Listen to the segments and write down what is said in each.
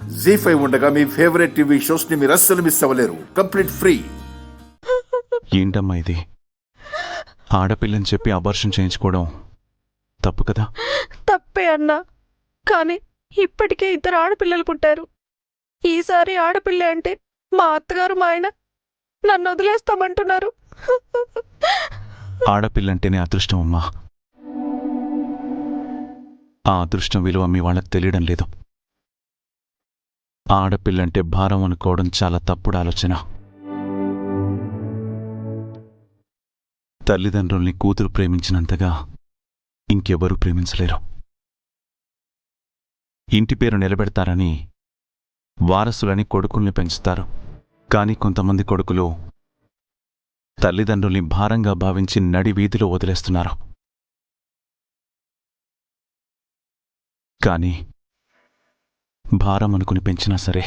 జీ5 ఉండగా మీ favourite TV shows ని మీరు అస్సలు మిస్ అవ్వలేరు. Complete free. ఏంటమ్మా ఇది? ఆడపిల్లని చెప్పి అబార్షన్ చేయించుకోవడం తప్పు కదా? తప్పే అన్నా, కానీ ఇప్పటికే 2 ఆడపిల్లలు పుట్టారు. ఈసారి ఆడపిల్ల అంటే మా అత్తగారు మా ఆయన నన్ను వదిలేస్తామంటున్నారు. ఆడపిల్లంటేనే అదృష్టం అమ్మా. ఆ అదృష్టం విలువ మీ వాళ్ళకి తెలియడం లేదు. ఆడపిల్లంటే భారం అనుకోవడం చాలా తప్పుడు ఆలోచన. తల్లిదండ్రుల్ని కూతురు ప్రేమించినంతగా ఇంకెవరూ ప్రేమించలేరు. ఇంటి పేరు నిలబెడతారని వారసులని కొడుకుల్ని పెంచుతారు. కానీ కొంతమంది కొడుకులు తల్లిదండ్రుల్ని భారంగా భావించి నడి వీధిలో వదిలేస్తున్నారు. కానీ భారం అనుకుని పెంచినా సరే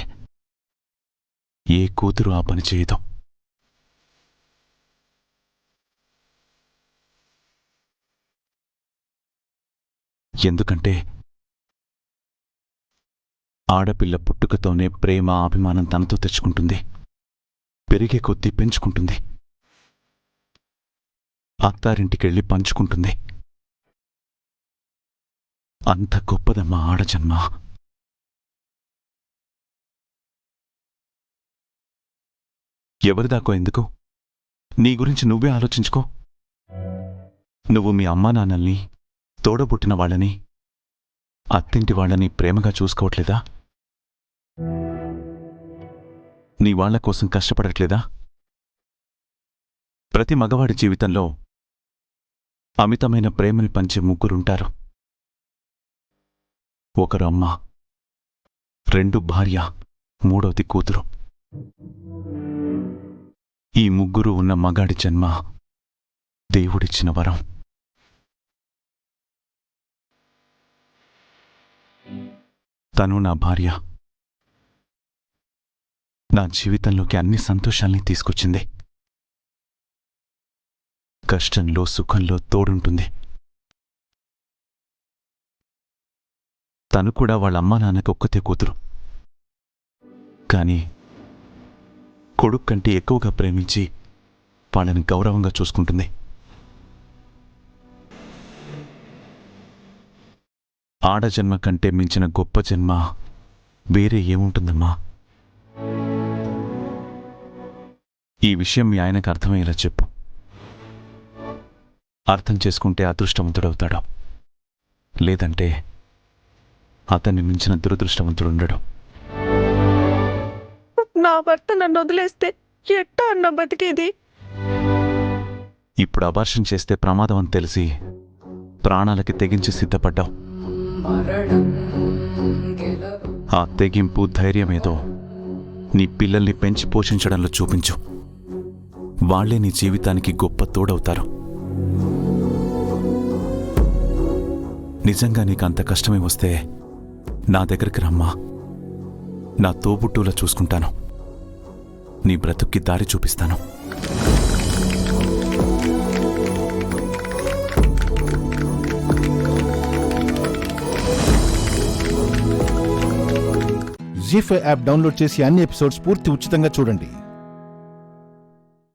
ఏ కూతురు ఆ పని చేయదు. ఎందుకంటే ఆడపిల్ల పుట్టుకతోనే ప్రేమ, అభిమానం తనతో తెచ్చుకుంటుంది. పెరిగే కొద్దీ పెంచుకుంటుంది. అత్తారింటికెళ్ళి పంచుకుంటుంది. అంత గొప్పదమ్మా ఆడజన్మ. ఎవరిదాకో ఎందుకు? నీ గురించి నువ్వే ఆలోచించుకో. నువ్వు మీ అమ్మా నాన్నల్ని, తోడబుట్టిన వాళ్ళని, అత్తింటి వాళ్ళని ప్రేమగా చూసుకోవట్లేదా? నీ వాళ్ల కోసం కష్టపడట్లేదా? ప్రతి మగవాడి జీవితంలో అమితమైన ప్రేమని పంచే ముగ్గురుంటారు. ఒకరు అమ్మ, 2 భార్య, 3వది కూతురు. ఈ ముగ్గురు ఉన్న మగాడి జన్మ దేవుడిచ్చిన వరం. తను నా భార్య. నా జీవితంలోకి అన్ని సంతోషాల్ని తీసుకొచ్చింది. కష్టంలో, సుఖంలో తోడుంటుంది. తను కూడా వాళ్ళ అమ్మా నాన్నకి ఒక్కతే కూతురు. కానీ కొడుకు కంటే ఎక్కువగా ప్రేమించి వాళ్ళని గౌరవంగా చూసుకుంటుంది. ఆడజన్మ కంటే మించిన గొప్ప జన్మ వేరే ఏముంటుందమ్మా? ఈ విషయం మీ ఆయనకు అర్థమయ్యేలా చెప్పు. అర్థం చేసుకుంటే అదృష్టవంతుడవుతాడు. లేదంటే అతన్ని మించిన దురదృష్టవంతుడుండడు. నా భర్త నన్ను వదిలేస్తే ఎట్టా అన్న బతికేది? ఇప్పుడు అబార్షన్ చేస్తే ప్రమాదం అని తెలిసి ప్రాణాలకి తెగించి సిద్ధపడ్డావు. ఆ తెగింపు, ధైర్యమేదో నీ పిల్లల్ని పెంచి పోషించడంలో చూపించు. వాళ్లే నీ జీవితానికి గొప్ప తోడవుతారు. నిజంగా నీకు అంత కష్టమే వస్తే నా దగ్గరికి రమ్మా. నా తోబుట్టులా చూసుకుంటాను. నీ బ్రతుక్కి దారి చూపిస్తాను. జీ5 యాప్ డౌన్లోడ్ చేసి అన్ని ఎపిసోడ్స్ పూర్తి ఉచితంగా చూడండి.